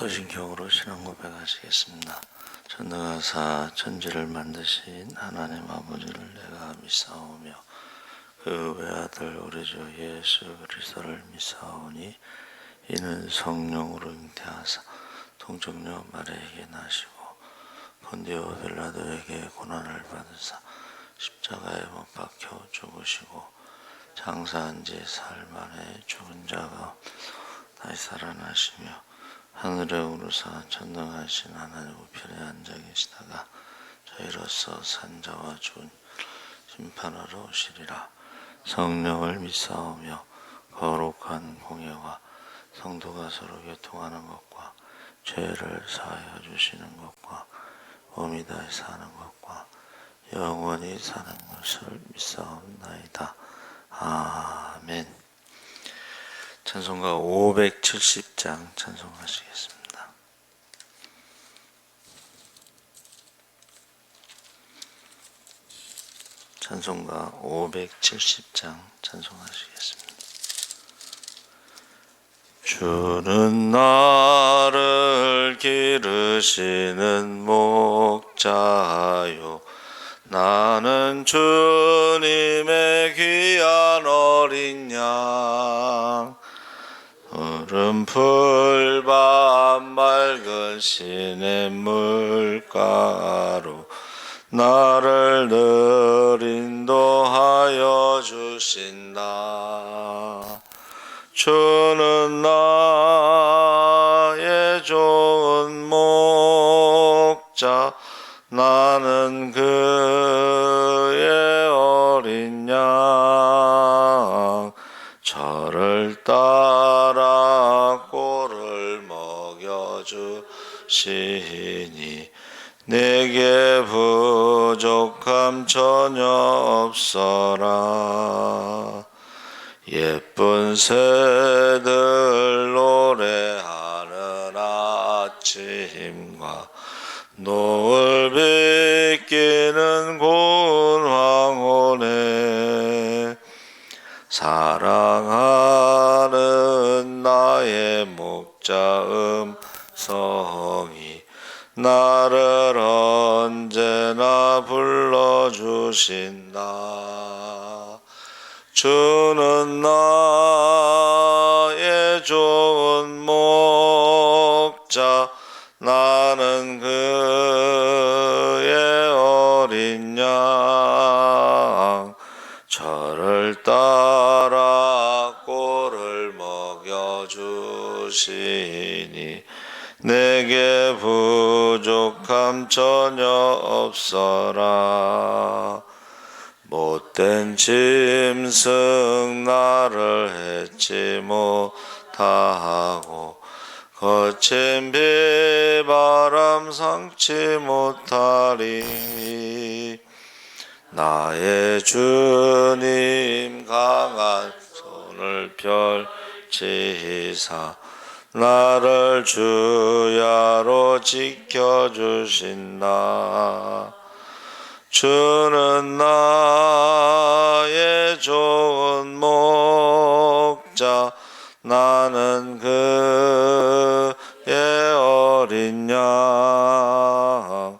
사도신경으로 신앙 고백하시겠습니다. 전능하사 천지를 만드신 하나님 아버지를 내가 믿사오며 그 외아들 우리 주 예수 그리스도를 믿사오니 이는 성령으로 잉태하사 동정녀 마리아에게 나시고 본디오 빌라도에게 고난을 받으사 십자가에 못 박혀 죽으시고 장사한 지 사흘 만에 죽은 자가 다시 살아나시며 하늘에 오르사 전능하신 하나님 우편에 앉아 계시다가 저희로서 산자와 죽은 심판하러 오시리라. 성령을 믿사오며 거룩한 공예와 성도가 서로 교통하는 것과 죄를 사하여 주시는 것과 몸이 다시 사는 것과 영원히 사는 것을 믿사옵나이다. 아멘. 찬송가 570장 찬송하시겠습니다. 찬송가 570장 찬송하시겠습니다. 주는 나를 기르시는 목자요 나는 주님의 귀한 어린 양 푸른 풀밭 맑은 시냇물가로 나를 늘 인도하여 주신다. 주는 나의 좋은 목자 나는 그의 어린 양 저를 따라 꼴을 먹여주시니 내게 부족함 전혀 없어라. 예쁜 새들 노래하는 아침과 노을 비끼는 고운 황혼에 사랑하는 나의 목자 음성이 나를 언제나 불러주신다. 주는 나의 좋은 목자 나는 그의 어린 양 저를 따라 꼴을 먹여주시니 내게 부족함 전혀 없어라. 못된 짐승 나를 해치 못하고 거친 비바람 상치 못하리. 나의 주님 강한 손을 펼치사 나를 주야로 지켜주신다. 주는 나의 좋은 목자 나는 그의 어린 양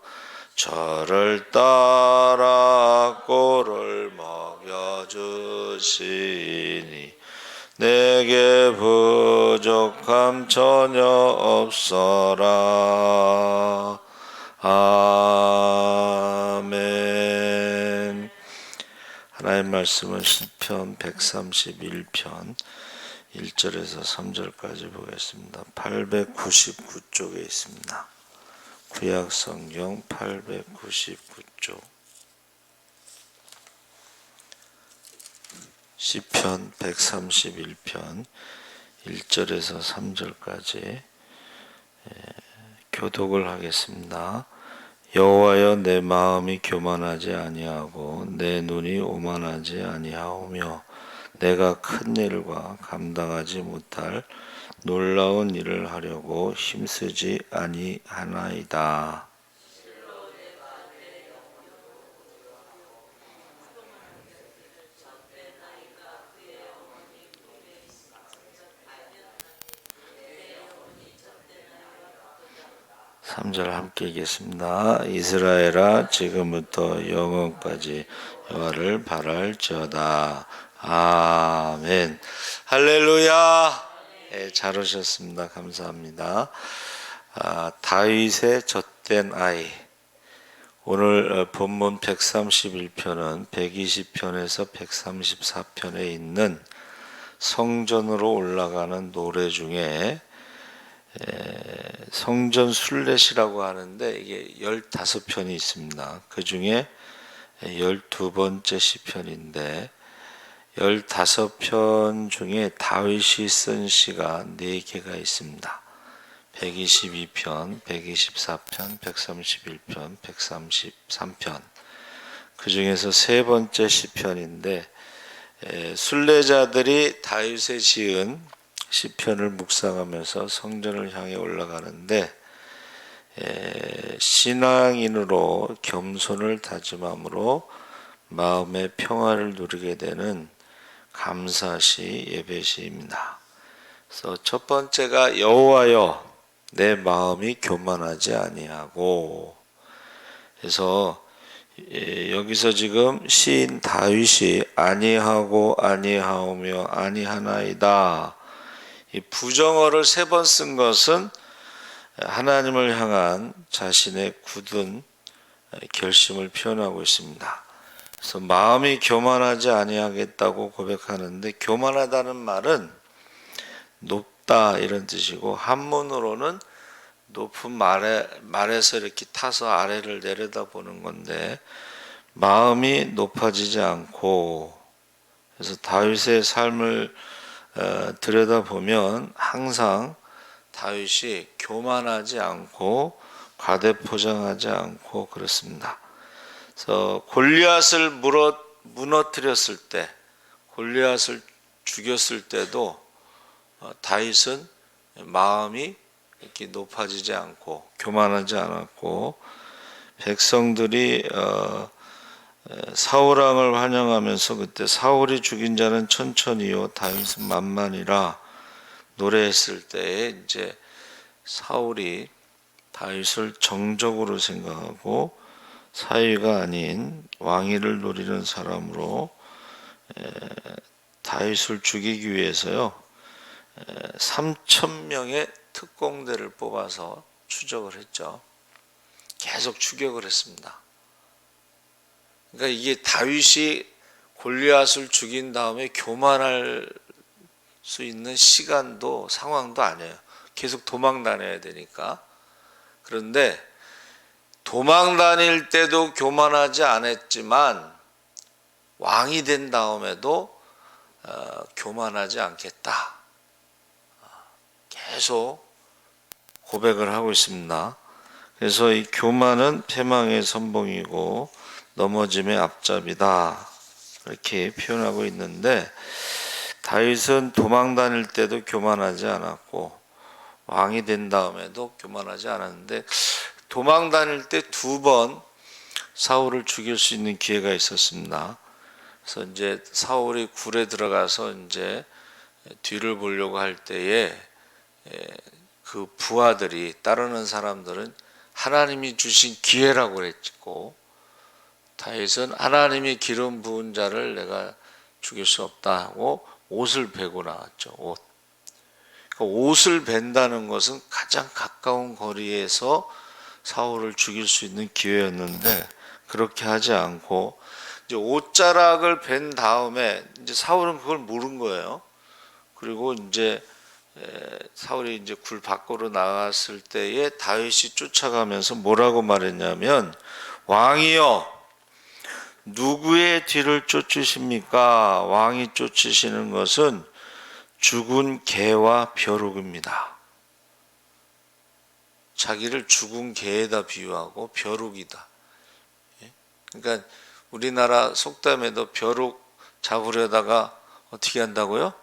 저를 따라 꼴을 먹여주시니 내게 부족함 전혀 없어라. 아멘. 하나님 말씀은 시편 131편 1절에서 3절까지 보겠습니다. 899쪽에 있습니다. 구약성경 899쪽 시편 131편 1절에서 3절까지 교독을 하겠습니다. 여호와여 내 마음이 교만하지 아니하고 내 눈이 오만하지 아니하오며 내가 큰 일과 감당하지 못할 놀라운 일을 하려고 힘쓰지 아니하나이다. 3절 함께 읽겠습니다. 이스라엘아 지금부터 영원까지 여호와를 바랄지어다. 아멘. 할렐루야. 네, 잘 오셨습니다. 감사합니다. 다윗의 젖된 아이. 오늘 본문 131편은 120편에서 134편에 있는 성전으로 올라가는 노래 중에 성전 순례시라고 하는데 이게 15편이 있습니다. 그 중에 12번째 시편인데 15편 중에 다윗이 쓴 시가 4개가 있습니다. 122편, 124편, 131편, 133편. 그 중에서 세 번째 시편인데 순례자들이 다윗의 지은 시편을 묵상하면서 성전을 향해 올라가는데 신앙인으로 겸손을 다짐함으로 마음의 평화를 누리게 되는 감사시 예배시입니다. 그래서 첫 번째가 여호와여 내 마음이 교만하지 아니하고, 그래서 여기서 지금 시인 다윗이 아니하고 아니하오며 아니하나이다, 이 부정어를 3번 쓴 것은 하나님을 향한 자신의 굳은 결심을 표현하고 있습니다. 그래서 마음이 교만하지 아니하겠다고 고백하는데, 교만하다는 말은 높다 이런 뜻이고, 한문으로는 높은 말에서 이렇게 타서 아래를 내려다보는 건데, 마음이 높아지지 않고, 그래서 다윗의 삶을 들여다보면 항상 다윗이 교만하지 않고 과대포장하지 않고 그렇습니다. 그래서 골리앗을 무너뜨렸을 때, 골리앗을 죽였을 때도 다윗은 마음이 이렇게 높아지지 않고 교만하지 않았고, 백성들이 사울 왕을 환영하면서 그때 사울이 죽인 자는 천천히요 다윗은 만만이라 노래했을 때에 이제 사울이 다윗을 정적으로 생각하고 사위가 아닌 왕위를 노리는 사람으로 다윗을 죽이기 위해서요 3,000명의 특공대를 뽑아서 추적을 했죠. 계속 추격을 했습니다. 그러니까 이게 다윗이 골리앗을 죽인 다음에 교만할 수 있는 시간도 상황도 아니에요. 계속 도망 다녀야 되니까. 그런데 도망 다닐 때도 교만하지 않았지만 왕이 된 다음에도 교만하지 않겠다, 계속 고백을 하고 있습니다. 그래서 이 교만은 패망의 선봉이고 넘어짐의 앞잡이다 이렇게 표현하고 있는데, 다윗은 도망 다닐 때도 교만하지 않았고 왕이 된 다음에도 교만하지 않았는데, 도망 다닐 때 2번 사울을 죽일 수 있는 기회가 있었습니다. 그래서 이제 사울이 굴에 들어가서 이제 뒤를 보려고 할 때에 그 부하들이, 따르는 사람들은 하나님이 주신 기회라고 그랬고, 다윗은 하나님이 기름 부은 자를 내가 죽일 수 없다 하고 옷을 베고 나왔죠. 그러니까 옷을 벤다는 것은 가장 가까운 거리에서 사울을 죽일 수 있는 기회였는데, 그렇게 하지 않고 이제 옷자락을 벤 다음에 이제 사울은 그걸 모른 거예요. 그리고 이제 사울이 이제 굴 밖으로 나갔을 때에 다윗이 쫓아가면서 뭐라고 말했냐면, 왕이여 누구의 뒤를 쫓으십니까? 왕이 쫓으시는 것은 죽은 개와 벼룩입니다. 자기를 죽은 개에다 비유하고 벼룩이다. 그러니까 우리나라 속담에도 벼룩 잡으려다가 어떻게 한다고요?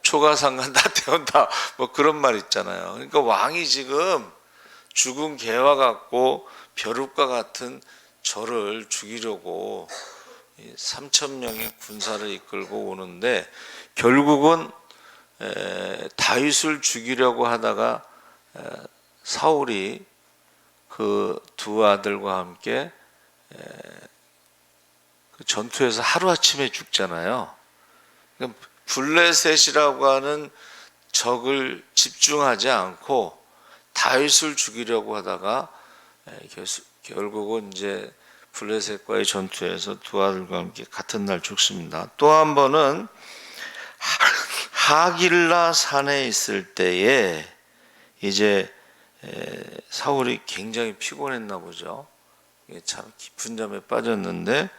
초가상간 다 태운다, 뭐 그런 말 있잖아요. 그러니까 왕이 지금 죽은 개와 같고 벼룩과 같은 저를 죽이려고 3,000명의 군사를 이끌고 오는데, 결국은 다윗을 죽이려고 하다가 사울이 그 두 아들과 함께 그 전투에서 하루아침에 죽잖아요. 블레셋이라고 하는 적을 집중하지 않고 다윗을 죽이려고 하다가 결국은 이제 블레셋과의 전투에서 두 아들과 함께 같은 날 죽습니다. 또 한 번은 하길라 산에 있을 때에 이제 사울이 굉장히 피곤했나 보죠. 참 깊은 잠에 빠졌는데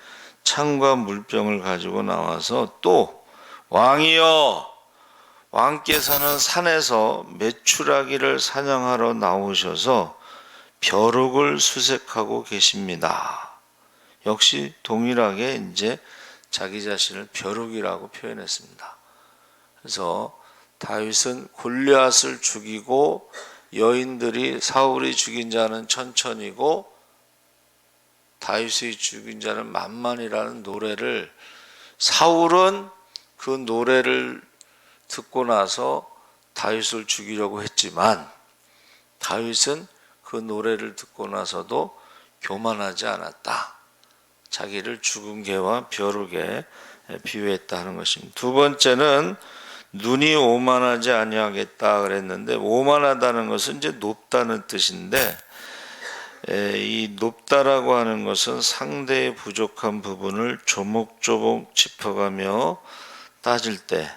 창과 물병을 가지고 나와서 또 왕이여, 왕께서는 산에서 메추라기를 사냥하러 나오셔서 벼룩을 수색하고 계십니다. 역시 동일하게 이제 자기 자신을 벼룩이라고 표현했습니다. 그래서 다윗은 골리앗을 죽이고 여인들이 사울이 죽인 자는 천천히고 다윗이 죽인 자는 만만이라는 노래를, 사울은 그 노래를 듣고 나서 다윗을 죽이려고 했지만 다윗은 그 노래를 듣고 나서도 교만하지 않았다. 자기를 죽은 개와 벼룩에 비유했다는 것입니다. 두 번째는 눈이 오만하지 아니하겠다 그랬는데, 오만하다는 것은 이제 높다는 뜻인데, 이 높다라고 하는 것은 상대의 부족한 부분을 조목조목 짚어가며 따질 때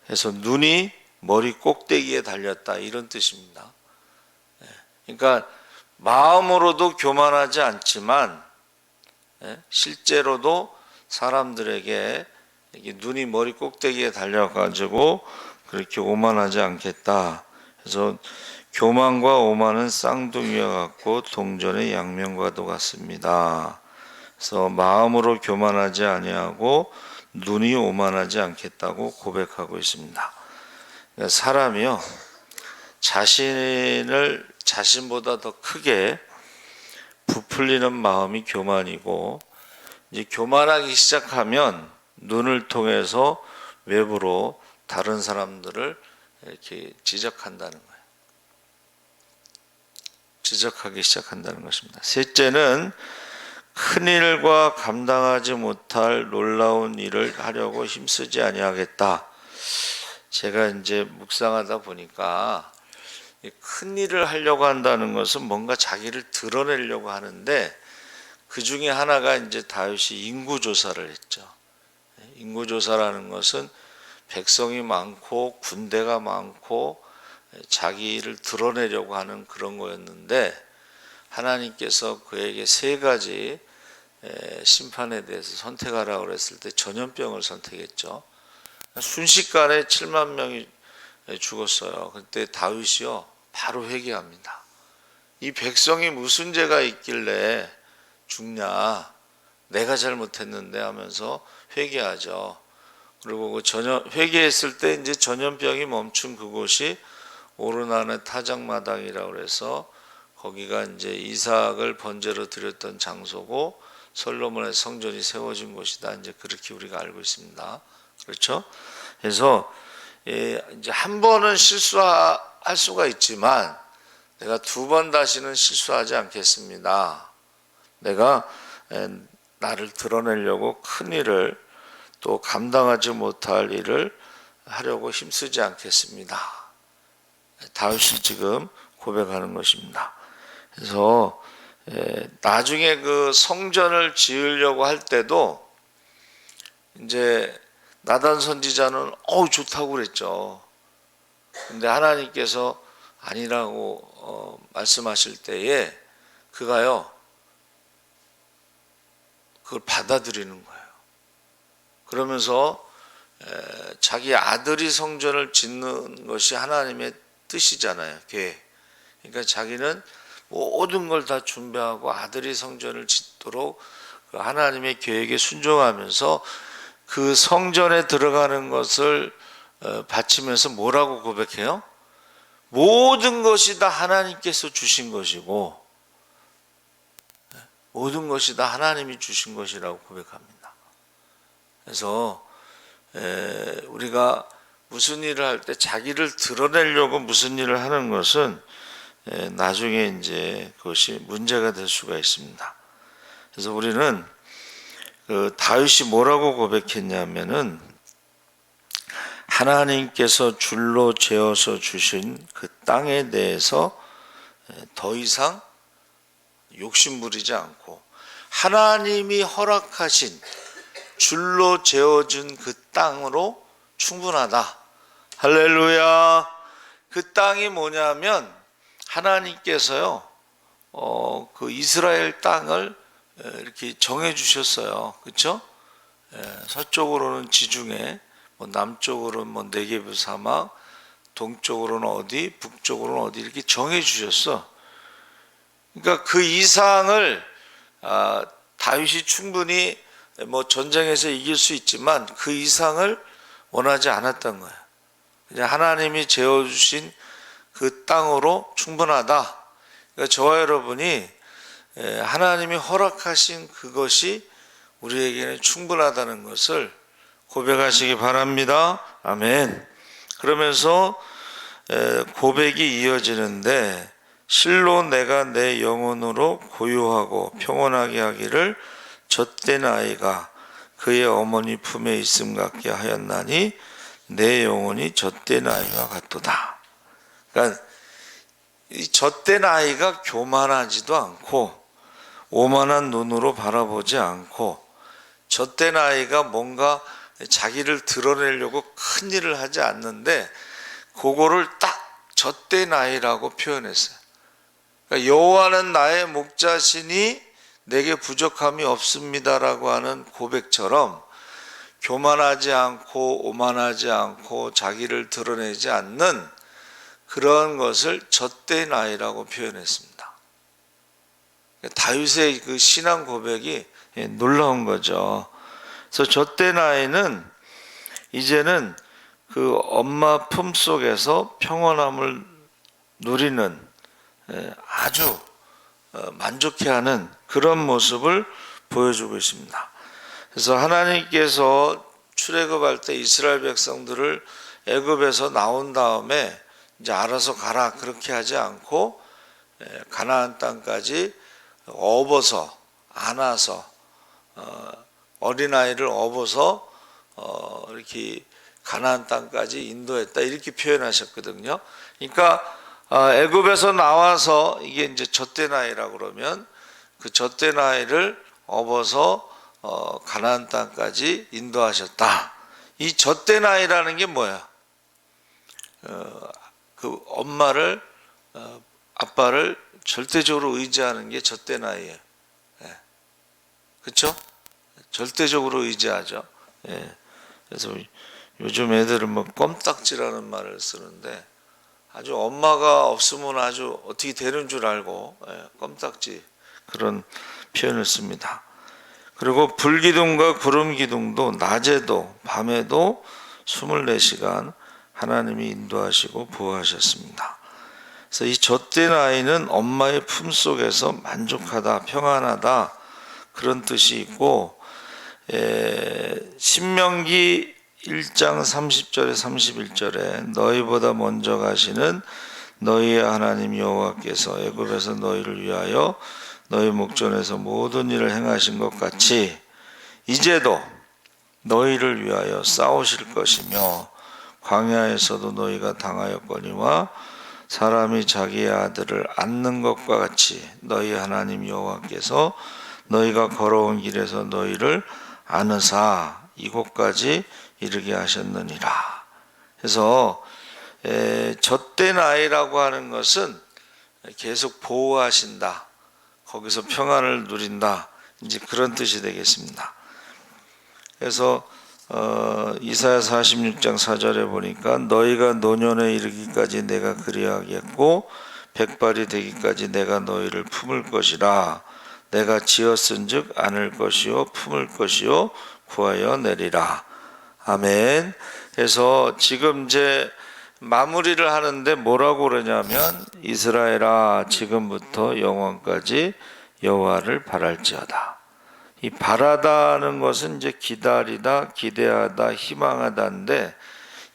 해서 눈이 머리 꼭대기에 달렸다, 이런 뜻입니다. 그러니까 마음으로도 교만하지 않지만 실제로도 사람들에게 눈이 머리 꼭대기에 달려가지고 그렇게 오만하지 않겠다. 그래서 교만과 오만은 쌍둥이와 같고 동전의 양면과도 같습니다. 그래서 마음으로 교만하지 아니하고 눈이 오만하지 않겠다고 고백하고 있습니다. 그러니까 사람이요, 자신을 자신보다 더 크게 부풀리는 마음이 교만이고, 이제 교만하기 시작하면 눈을 통해서 외부로 다른 사람들을 이렇게 지적한다는 거예요. 지적하기 시작한다는 것입니다. 셋째는 큰 일과 감당하지 못할 놀라운 일을 하려고 힘쓰지 아니하겠다. 제가 이제 묵상하다 보니까 큰 일을 하려고 한다는 것은 뭔가 자기를 드러내려고 하는데, 그 중에 하나가 이제 다윗이 인구조사를 했죠. 인구조사라는 것은 백성이 많고 군대가 많고 자기를 드러내려고 하는 그런 거였는데, 하나님께서 그에게 세 가지 심판에 대해서 선택하라고 그랬을 때 전염병을 선택했죠. 순식간에 7만 명이 죽었어요. 그때 다윗이요, 바로 회개합니다. 이 백성이 무슨 죄가 있길래 죽냐, 내가 잘못했는데 하면서 회개하죠. 그리고 그 회개했을 때 이제 전염병이 멈춘 그곳이 오르나의 타작마당이라고 해서 거기가 이제 이삭을 번제로 드렸던 장소고 솔로몬의 성전이 세워진 곳이다. 이제 그렇게 우리가 알고 있습니다. 그렇죠? 그래서 이제 한 번은 실수할 수가 있지만 내가 두 번 다시는 실수하지 않겠습니다. 내가 나를 드러내려고 큰 일을, 또 감당하지 못할 일을 하려고 힘쓰지 않겠습니다. 다윗이 지금 고백하는 것입니다. 그래서 나중에 그 성전을 지으려고 할 때도 이제 나단 선지자는 좋다고 그랬죠. 근데 하나님께서 아니라고 말씀하실 때에 그가요, 그걸 받아들이는 거예요. 그러면서 자기 아들이 성전을 짓는 것이 하나님의 뜻이잖아요, 계획. 그러니까 자기는 모든 걸 다 준비하고 아들이 성전을 짓도록 하나님의 계획에 순종하면서 그 성전에 들어가는 것을 바치면서 뭐라고 고백해요? 모든 것이 다 하나님께서 주신 것이고 모든 것이 다 하나님이 주신 것이라고 고백합니다. 그래서 우리가 무슨 일을 할 때 자기를 드러내려고 무슨 일을 하는 것은 나중에 이제 그것이 문제가 될 수가 있습니다. 그래서 우리는 그 다윗이 뭐라고 고백했냐면은 하나님께서 줄로 재어서 주신 그 땅에 대해서 더 이상 욕심부리지 않고 하나님이 허락하신 줄로 재어준 그 땅으로 충분하다. 할렐루야. 그 땅이 뭐냐면 하나님께서요, 그 이스라엘 땅을 이렇게 정해 주셨어요. 그렇죠? 서쪽으로는 지중해, 남쪽으로는 네게브 사막, 동쪽으로는 어디, 북쪽으로는 어디 이렇게 정해 주셨어. 그러니까 그 이상을 다윗이 충분히 전쟁에서 이길 수 있지만 그 이상을 원하지 않았던 거예요. 그냥 하나님이 재어주신 그 땅으로 충분하다. 그러니까 저와 여러분이 하나님이 허락하신 그것이 우리에게는 충분하다는 것을 고백하시기 바랍니다. 아멘. 그러면서 고백이 이어지는데 실로 내가 내 영혼으로 고요하고 평온하게 하기를 젖된 아이가 그의 어머니 품에 있음 같게 하였나니 내 영혼이 젖된 아이와 같도다. 그러니까 이 젖된 아이가 교만하지도 않고 오만한 눈으로 바라보지 않고 젖된 아이가 뭔가 자기를 드러내려고 큰 일을 하지 않는데 그거를 딱 젖된 아이라고 표현했어요. 그러니까 여호와는 나의 목자시니 내게 부족함이 없습니다라고 하는 고백처럼 교만하지 않고 오만하지 않고 자기를 드러내지 않는 그런 것을 젖된 아이라고 표현했습니다. 다윗의 그 신앙 고백이 놀라운 거죠. 그래서 젖된 아이는 이제는 그 엄마 품 속에서 평온함을 누리는 아주 만족해하는 그런 모습을 보여주고 있습니다. 그래서 하나님께서 출애굽할 때 이스라엘 백성들을 애굽에서 나온 다음에 이제 알아서 가라 그렇게 하지 않고 가나안 땅까지 업어서 안아서 어린아이를 업어서 이렇게 가나안 땅까지 인도했다 이렇게 표현하셨거든요. 그러니까 애굽에서 나와서 이게 이제 젖된 아이라고 그러면 그 젖된 아이를 업어서 가나안 땅까지 인도하셨다. 이 젖된 아이라는 게 뭐야? 그 엄마를 아빠를 절대적으로 의지하는 게 젖된 아이예요. 그렇죠? 절대적으로 의지하죠. 그래서 요즘 애들은 껌딱지라는 말을 쓰는데 아주 엄마가 없으면 아주 어떻게 되는 줄 알고 껌딱지 그런 표현을 씁니다. 그리고 불기둥과 구름기둥도 낮에도 밤에도 24시간 하나님이 인도하시고 보호하셨습니다. 그래서 이 젖된 아이는 엄마의 품속에서 만족하다, 평안하다 그런 뜻이 있고 신명기 1장 30절에 31절에 너희보다 먼저 가시는 너희의 하나님 여호와께서 애굽에서 너희를 위하여 너희 목전에서 모든 일을 행하신 것 같이 이제도 너희를 위하여 싸우실 것이며 광야에서도 너희가 당하였거니와 사람이 자기의 아들을 안는 것과 같이 너희 하나님 여호와께서 너희가 걸어온 길에서 너희를 안으사 이곳까지 이르게 하셨느니라. 그래서 젖된 아이라고 하는 것은 계속 보호하신다. 거기서 평안을 누린다. 이제 그런 뜻이 되겠습니다. 그래서 이사야 46장 4절에 보니까 너희가 노년에 이르기까지 내가 그리하겠고 백발이 되기까지 내가 너희를 품을 것이라. 내가 지었은즉 안을 것이요 품을 것이요 구하여 내리라. 아멘. 그래서 지금 이제 마무리를 하는데 뭐라고 그러냐면 이스라엘아 지금부터 영원까지 여호와를 바랄지어다. 이 바라다는 것은 이제 기다리다, 기대하다, 희망하다인데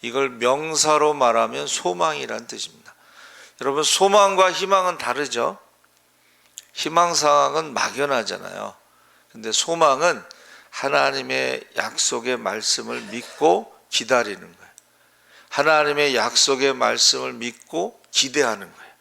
이걸 명사로 말하면 소망이란 뜻입니다. 여러분, 소망과 희망은 다르죠. 희망사항은 막연하잖아요. 근데 소망은 하나님의 약속의 말씀을 믿고 기다리는 거예요. 하나님의 약속의 말씀을 믿고 기대하는 거예요.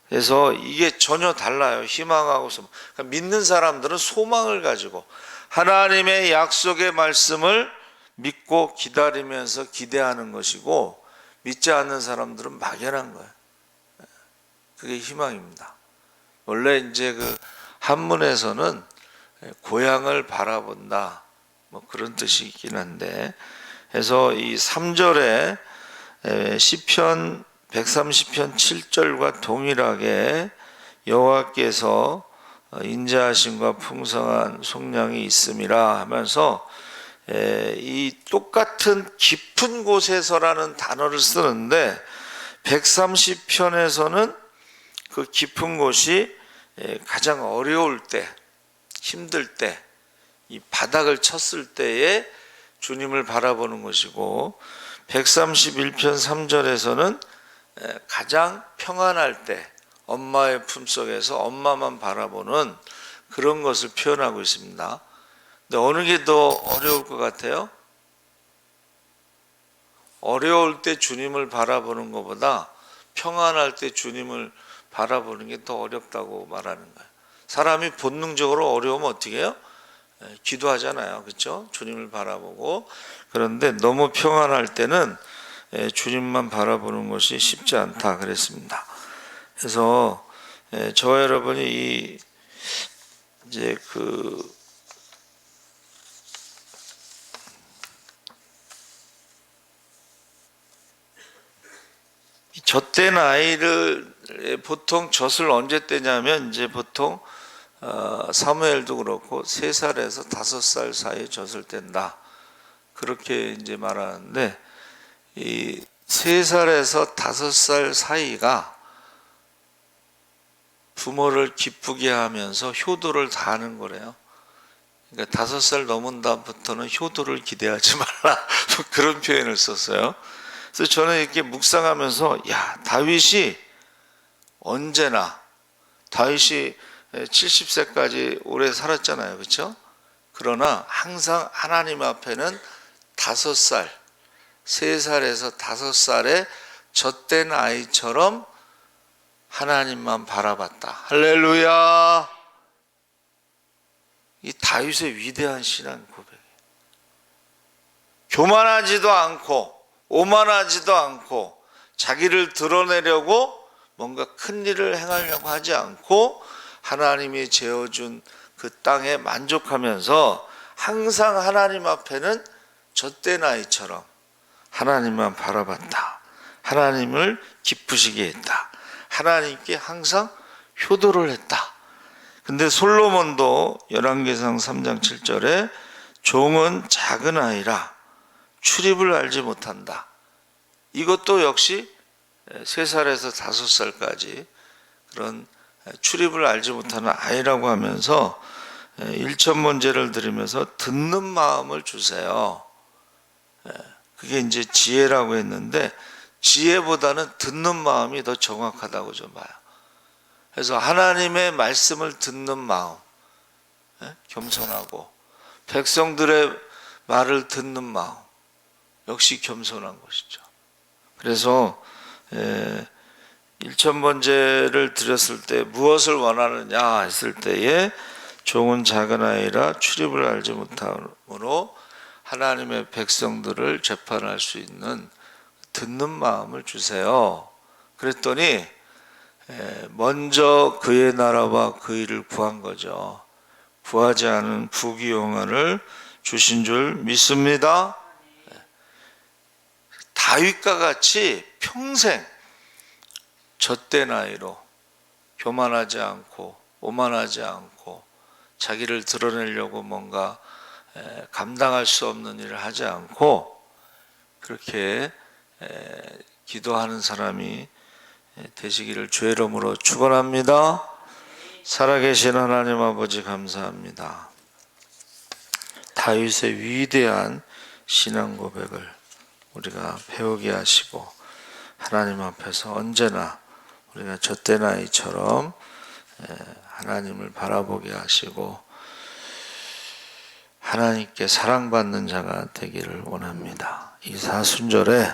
그래서 이게 전혀 달라요. 희망하고 소망. 그러니까 믿는 사람들은 소망을 가지고 하나님의 약속의 말씀을 믿고 기다리면서 기대하는 것이고, 믿지 않는 사람들은 막연한 거예요. 그게 희망입니다. 원래 이제 그 한문에서는 고향을 바라본다, 뭐 그런 뜻이 있긴 한데, 그래서 이 3절에 시편 130편 7절과 동일하게 여호와께서 인자하심과 풍성한 속량이 있음이라 하면서 이 똑같은 깊은 곳에서라는 단어를 쓰는데, 130편에서는 그 깊은 곳이 가장 어려울 때, 힘들 때, 이 바닥을 쳤을 때에 주님을 바라보는 것이고, 131편 3절에서는 가장 평안할 때, 엄마의 품속에서 엄마만 바라보는 그런 것을 표현하고 있습니다. 근데 어느 게 더 어려울 것 같아요? 어려울 때 주님을 바라보는 것보다 평안할 때 주님을 바라보는 게 더 어렵다고 말하는 거예요. 사람이 본능적으로 어려우면 어떻게 해요? 기도하잖아요. 그렇죠? 주님을 바라보고. 그런데 너무 평안할 때는 주님만 바라보는 것이 쉽지 않다 그랬습니다. 그래서 저와 여러분이 이제 젖된 아이를 보통 젖을 언제 떼냐면, 이제 보통 사무엘도 그렇고 3살에서 5살 사이에 젖을 뗀다, 그렇게 이제 말하는데, 이 3살에서 5살 사이가 부모를 기쁘게 하면서 효도를 다하는 거래요. 그러니까 5살 넘은 다음부터는 효도를 기대하지 말라 그런 표현을 썼어요. 그래서 저는 이렇게 묵상하면서, 야, 다윗이 언제나, 다윗이 70세까지 오래 살았잖아요. 그렇죠? 그러나 항상 하나님 앞에는 5살, 3살에서 5살의 젖된 아이처럼 하나님만 바라봤다. 할렐루야. 이 다윗의 위대한 신앙 고백이에요. 교만하지도 않고 오만하지도 않고 자기를 드러내려고 뭔가 큰 일을 행하려고 하지 않고 하나님이 재어준 그 땅에 만족하면서 항상 하나님 앞에는 젖된 아이처럼 하나님만 바라봤다. 하나님을 기쁘시게 했다. 하나님께 항상 효도를 했다. 근데 솔로몬도 열왕기상 3장 7절에 종은 작은 아이라 출입을 알지 못한다. 이것도 역시 3살에서 5살까지 그런 출입을 알지 못하는 아이라고 하면서 1천문제를 들으면서 듣는 마음을 주세요. 그게 이제 지혜라고 했는데, 지혜보다는 듣는 마음이 더 정확하다고 좀 봐요. 그래서 하나님의 말씀을 듣는 마음, 겸손하고 백성들의 말을 듣는 마음, 역시 겸손한 것이죠. 그래서 1천번제를 드렸을 때 무엇을 원하느냐 했을 때에 종은 작은 아이라 출입을 알지 못함으로 하나님의 백성들을 재판할 수 있는 듣는 마음을 주세요. 그랬더니 먼저 그의 나라와 그 일을 구한 거죠. 구하지 않은 부귀영화를 주신 줄 믿습니다. 다윗과 같이 평생 젖된 아이로 교만하지 않고 오만하지 않고 자기를 드러내려고 뭔가 감당할 수 없는 일을 하지 않고 그렇게 기도하는 사람이 되시기를 주의 이름으로 축원합니다. 살아계신 하나님 아버지 감사합니다. 다윗의 위대한 신앙 고백을 우리가 배우게 하시고 하나님 앞에서 언제나 우리가 젖된 아이처럼 하나님을 바라보게 하시고 하나님께 사랑받는 자가 되기를 원합니다. 이 사순절에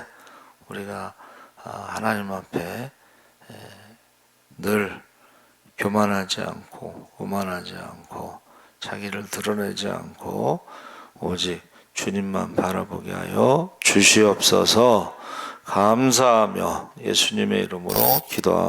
우리가 하나님 앞에 늘 교만하지 않고 오만하지 않고 자기를 드러내지 않고 오직 주님만 바라보게 하여 주시옵소서. 감사하며 예수님의 이름으로 기도합니다.